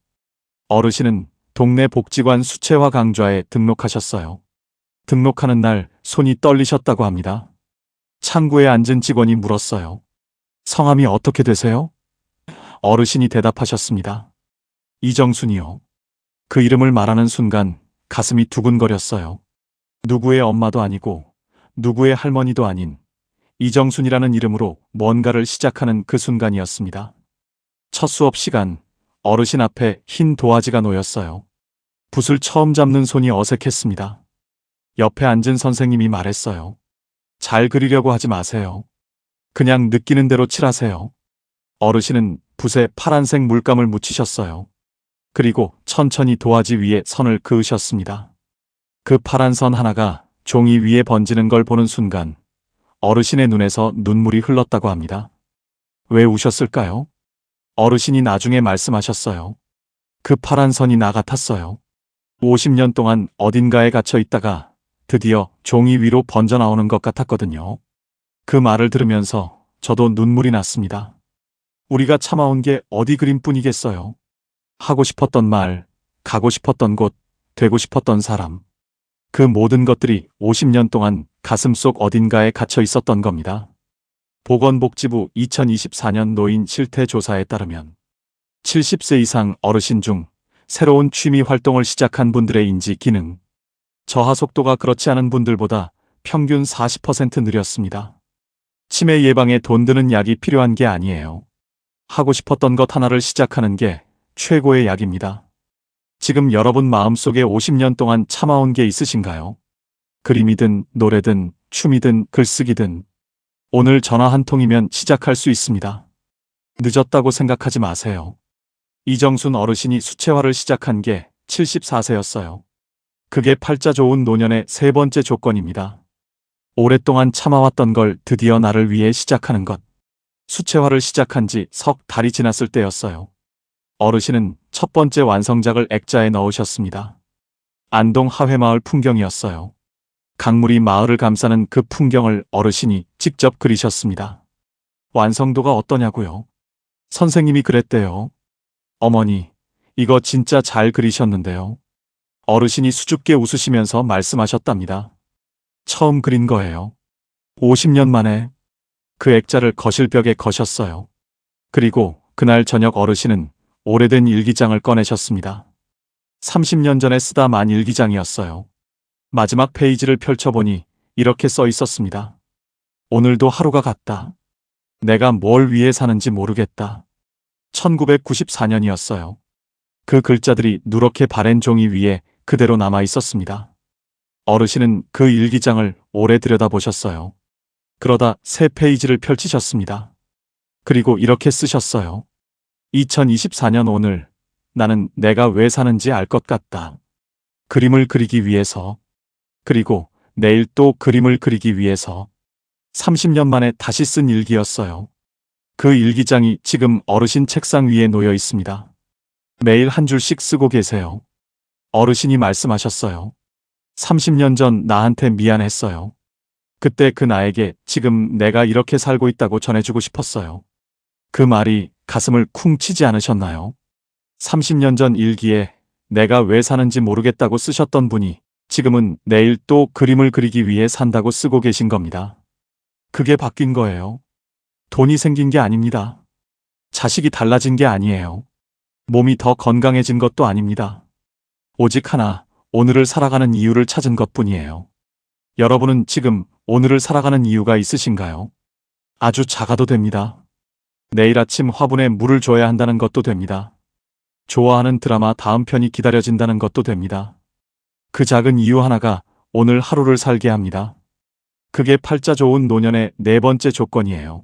어르신은 동네 복지관 수채화 강좌에 등록하셨어요. 등록하는 날 손이 떨리셨다고 합니다. 창구에 앉은 직원이 물었어요. 성함이 어떻게 되세요? 어르신이 대답하셨습니다. 이정순이요. 그 이름을 말하는 순간 가슴이 두근거렸어요. 누구의 엄마도 아니고 누구의 할머니도 아닌 이정순이라는 이름으로 뭔가를 시작하는 그 순간이었습니다. 첫 수업 시간, 어르신 앞에 흰 도화지가 놓였어요. 붓을 처음 잡는 손이 어색했습니다. 옆에 앉은 선생님이 말했어요. 잘 그리려고 하지 마세요. 그냥 느끼는 대로 칠하세요. 어르신은 붓에 파란색 물감을 묻히셨어요. 그리고 천천히 도화지 위에 선을 그으셨습니다. 그 파란 선 하나가 종이 위에 번지는 걸 보는 순간 어르신의 눈에서 눈물이 흘렀다고 합니다. 왜 우셨을까요? 어르신이 나중에 말씀하셨어요. 그 파란 선이 나 같았어요. 50년 동안 어딘가에 갇혀 있다가 드디어 종이 위로 번져 나오는 것 같았거든요. 그 말을 들으면서 저도 눈물이 났습니다. 우리가 참아온 게 어디 그림뿐이겠어요. 하고 싶었던 말, 가고 싶었던 곳, 되고 싶었던 사람. 그 모든 것들이 50년 동안 가슴속 어딘가에 갇혀 있었던 겁니다. 보건복지부 2024년 노인 실태 조사에 따르면 70세 이상 어르신 중 새로운 취미 활동을 시작한 분들의 인지 기능, 저하 속도가 그렇지 않은 분들보다 평균 40% 느렸습니다. 치매 예방에 돈 드는 약이 필요한 게 아니에요. 하고 싶었던 것 하나를 시작하는 게 최고의 약입니다. 지금 여러분 마음속에 50년 동안 참아온 게 있으신가요? 그림이든 노래든 춤이든 글쓰기든 오늘 전화 한 통이면 시작할 수 있습니다. 늦었다고 생각하지 마세요. 이정순 어르신이 수채화를 시작한 게 74세였어요. 그게 팔자 좋은 노년의 세 번째 조건입니다. 오랫동안 참아왔던 걸 드디어 나를 위해 시작하는 것. 수채화를 시작한 지 석 달이 지났을 때였어요. 어르신은 첫 번째 완성작을 액자에 넣으셨습니다. 안동 하회마을 풍경이었어요. 강물이 마을을 감싸는 그 풍경을 어르신이 직접 그리셨습니다. 완성도가 어떠냐고요? 선생님이 그랬대요. 어머니, 이거 진짜 잘 그리셨는데요. 어르신이 수줍게 웃으시면서 말씀하셨답니다. 처음 그린 거예요. 50년 만에. 그 액자를 거실벽에 거셨어요. 그리고 그날 저녁 어르신은 오래된 일기장을 꺼내셨습니다. 30년 전에 쓰다 만 일기장이었어요. 마지막 페이지를 펼쳐보니 이렇게 써 있었습니다. 오늘도 하루가 같다. 내가 뭘 위해 사는지 모르겠다. 1994년이었어요. 그 글자들이 누렇게 바랜 종이 위에 그대로 남아 있었습니다. 어르신은 그 일기장을 오래 들여다보셨어요. 그러다 새 페이지를 펼치셨습니다. 그리고 이렇게 쓰셨어요. 2024년 오늘 나는 내가 왜 사는지 알 것 같다. 그림을 그리기 위해서. 그리고 내일 또 그림을 그리기 위해서. 30년 만에 다시 쓴 일기였어요. 그 일기장이 지금 어르신 책상 위에 놓여 있습니다. 매일 한 줄씩 쓰고 계세요. 어르신이 말씀하셨어요. 30년 전 나한테 미안했어요. 그때 그 나에게 지금 내가 이렇게 살고 있다고 전해주고 싶었어요. 그 말이 가슴을 쿵 치지 않으셨나요? 30년 전 일기에 내가 왜 사는지 모르겠다고 쓰셨던 분이 지금은 내일 또 그림을 그리기 위해 산다고 쓰고 계신 겁니다. 그게 바뀐 거예요. 돈이 생긴 게 아닙니다. 자식이 달라진 게 아니에요. 몸이 더 건강해진 것도 아닙니다. 오직 하나, 오늘을 살아가는 이유를 찾은 것뿐이에요. 여러분은 지금 오늘을 살아가는 이유가 있으신가요? 아주 작아도 됩니다. 내일 아침 화분에 물을 줘야 한다는 것도 됩니다. 좋아하는 드라마 다음 편이 기다려진다는 것도 됩니다. 그 작은 이유 하나가 오늘 하루를 살게 합니다. 그게 팔자 좋은 노년의 네 번째 조건이에요.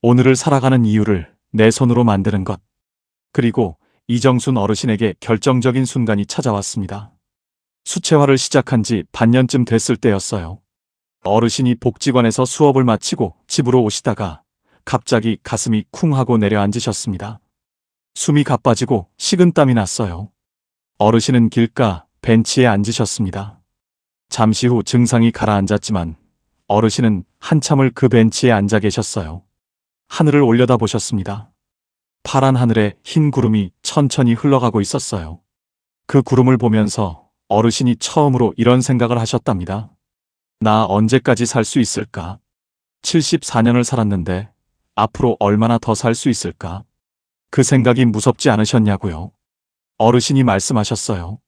오늘을 살아가는 이유를 내 손으로 만드는 것. 그리고 이정순 어르신에게 결정적인 순간이 찾아왔습니다. 수채화를 시작한 지 반년쯤 됐을 때였어요. 어르신이 복지관에서 수업을 마치고 집으로 오시다가 갑자기 가슴이 쿵 하고 내려앉으셨습니다. 숨이 가빠지고 식은땀이 났어요. 어르신은 길가 벤치에 앉으셨습니다. 잠시 후 증상이 가라앉았지만 어르신은 한참을 그 벤치에 앉아 계셨어요. 하늘을 올려다보셨습니다. 파란 하늘에 흰 구름이 천천히 흘러가고 있었어요. 그 구름을 보면서 어르신이 처음으로 이런 생각을 하셨답니다. 나 언제까지 살 수 있을까? 74년을 살았는데 앞으로 얼마나 더 살 수 있을까? 그 생각이 무섭지 않으셨냐고요? 어르신이 말씀하셨어요.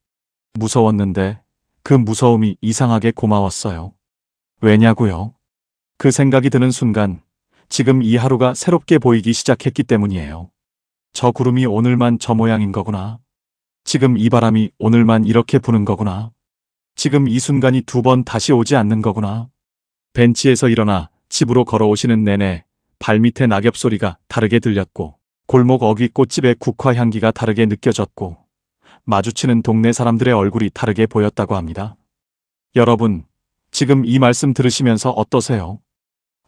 무서웠는데 그 무서움이 이상하게 고마웠어요. 왜냐고요? 그 생각이 드는 순간 지금 이 하루가 새롭게 보이기 시작했기 때문이에요. 저 구름이 오늘만 저 모양인 거구나. 지금 이 바람이 오늘만 이렇게 부는 거구나. 지금 이 순간이 두 번 다시 오지 않는 거구나. 벤치에서 일어나 집으로 걸어오시는 내내 발밑에 낙엽 소리가 다르게 들렸고 골목 어귀 꽃집의 국화 향기가 다르게 느껴졌고 마주치는 동네 사람들의 얼굴이 다르게 보였다고 합니다. 여러분, 지금 이 말씀 들으시면서 어떠세요?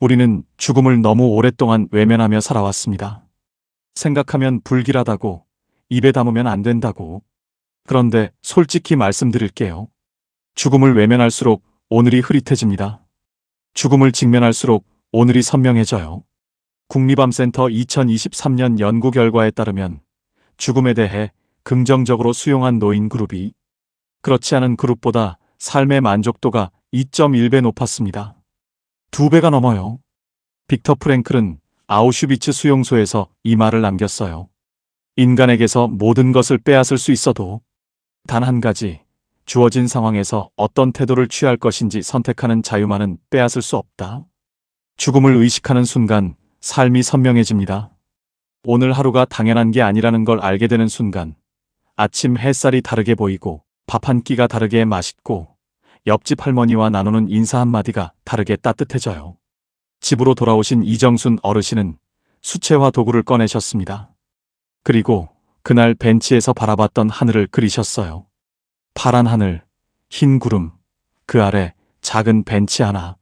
우리는 죽음을 너무 오랫동안 외면하며 살아왔습니다. 생각하면 불길하다고, 입에 담으면 안 된다고. 그런데 솔직히 말씀드릴게요. 죽음을 외면할수록 오늘이 흐릿해집니다. 죽음을 직면할수록 오늘이 선명해져요. 국립암센터 2023년 연구 결과에 따르면 죽음에 대해 긍정적으로 수용한 노인 그룹이 그렇지 않은 그룹보다 삶의 만족도가 2.1배 높았습니다. 2배가 넘어요. 빅터 프랭클은 아우슈비츠 수용소에서 이 말을 남겼어요. 인간에게서 모든 것을 빼앗을 수 있어도 단 한 가지, 주어진 상황에서 어떤 태도를 취할 것인지 선택하는 자유만은 빼앗을 수 없다. 죽음을 의식하는 순간 삶이 선명해집니다. 오늘 하루가 당연한 게 아니라는 걸 알게 되는 순간 아침 햇살이 다르게 보이고 밥 한 끼가 다르게 맛있고 옆집 할머니와 나누는 인사 한마디가 다르게 따뜻해져요. 집으로 돌아오신 이정순 어르신은 수채화 도구를 꺼내셨습니다. 그리고 그날 벤치에서 바라봤던 하늘을 그리셨어요. 파란 하늘, 흰 구름, 그 아래 작은 벤치 하나.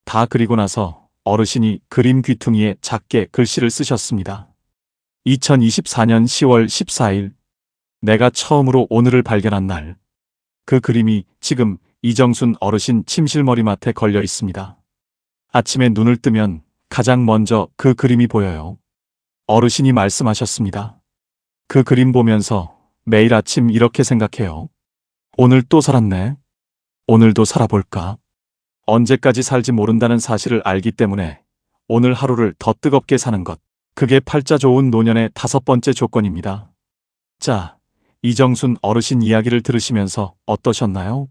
다 그리고 나서 어르신이 그림 귀퉁이에 작게 글씨를 쓰셨습니다. 2024년 10월 14일, 내가 처음으로 오늘을 발견한 날. 그 그림이 지금 이정순 어르신 침실 머리맡에 걸려 있습니다. 아침에 눈을 뜨면 가장 먼저 그 그림이 보여요. 어르신이 말씀하셨습니다. 그 그림 보면서 매일 아침 이렇게 생각해요. 오늘 또 살았네. 오늘도 살아볼까? 언제까지 살지 모른다는 사실을 알기 때문에 오늘 하루를 더 뜨겁게 사는 것. 그게 팔자 좋은 노년의 5번째 조건입니다. 자, 이정순 어르신 이야기를 들으시면서 어떠셨나요?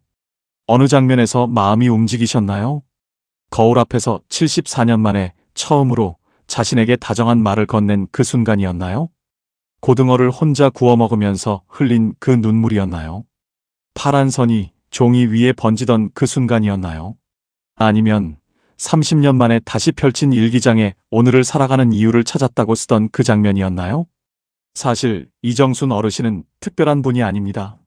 어느 장면에서 마음이 움직이셨나요? 거울 앞에서 74년 만에 처음으로 자신에게 다정한 말을 건넨 그 순간이었나요? 고등어를 혼자 구워 먹으면서 흘린 그 눈물이었나요? 파란 선이 종이 위에 번지던 그 순간이었나요? 아니면 30년 만에 다시 펼친 일기장에 오늘을 살아가는 이유를 찾았다고 쓰던 그 장면이었나요? 사실 이정순 어르신은 특별한 분이 아닙니다.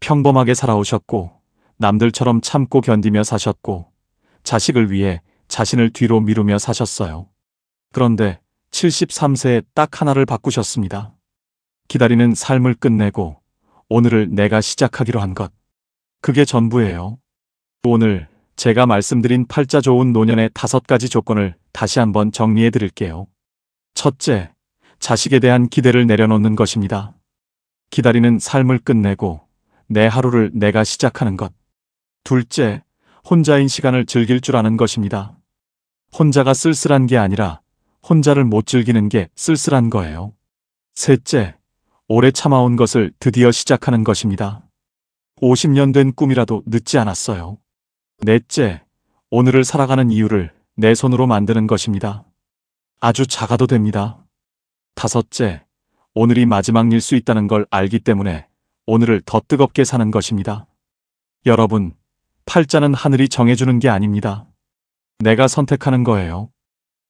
평범하게 살아오셨고 남들처럼 참고 견디며 사셨고 자식을 위해 자신을 뒤로 미루며 사셨어요. 그런데 73세에 딱 하나를 바꾸셨습니다. 기다리는 삶을 끝내고 오늘을 내가 시작하기로 한 것. 그게 전부예요. 오늘 제가 말씀드린 팔자 좋은 노년의 5가지 조건을 다시 한번 정리해 드릴게요. 첫째, 자식에 대한 기대를 내려놓는 것입니다. 기다리는 삶을 끝내고 내 하루를 내가 시작하는 것. 둘째, 혼자인 시간을 즐길 줄 아는 것입니다. 혼자가 쓸쓸한 게 아니라 혼자를 못 즐기는 게 쓸쓸한 거예요. 셋째, 오래 참아온 것을 드디어 시작하는 것입니다. 50년 된 꿈이라도 늦지 않았어요. 넷째, 오늘을 살아가는 이유를 내 손으로 만드는 것입니다. 아주 작아도 됩니다. 다섯째, 오늘이 마지막일 수 있다는 걸 알기 때문에 오늘을 더 뜨겁게 사는 것입니다. 여러분, 팔자는 하늘이 정해주는 게 아닙니다. 내가 선택하는 거예요.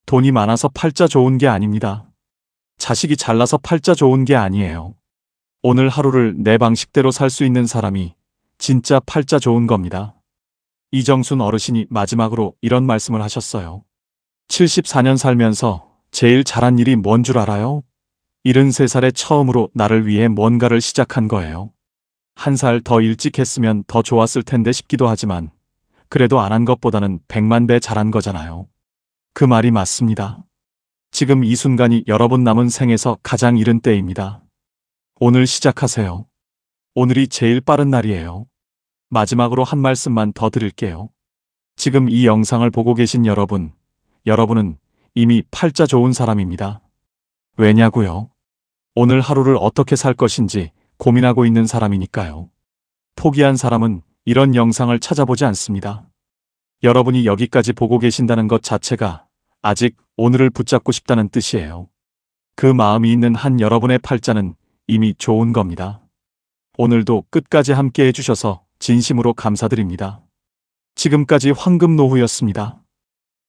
돈이 많아서 팔자 좋은 게 아닙니다. 자식이 잘나서 팔자 좋은 게 아니에요. 오늘 하루를 내 방식대로 살 수 있는 사람이 진짜 팔자 좋은 겁니다. 이정순 어르신이 마지막으로 이런 말씀을 하셨어요. 74년 살면서 제일 잘한 일이 뭔 줄 알아요? 73살에 처음으로 나를 위해 뭔가를 시작한 거예요. 한 살 더 일찍 했으면 더 좋았을 텐데 싶기도 하지만 그래도 안 한 것보다는 100만 배 잘한 거잖아요. 그 말이 맞습니다. 지금 이 순간이 여러분 남은 생에서 가장 이른 때입니다. 오늘 시작하세요. 오늘이 제일 빠른 날이에요. 마지막으로 한 말씀만 더 드릴게요. 지금 이 영상을 보고 계신 여러분은 이미 팔자 좋은 사람입니다. 왜냐고요? 오늘 하루를 어떻게 살 것인지 고민하고 있는 사람이니까요. 포기한 사람은 이런 영상을 찾아보지 않습니다. 여러분이 여기까지 보고 계신다는 것 자체가 아직 오늘을 붙잡고 싶다는 뜻이에요. 그 마음이 있는 한 여러분의 팔자는 이미 좋은 겁니다. 오늘도 끝까지 함께 해주셔서 진심으로 감사드립니다. 지금까지 황금노후였습니다.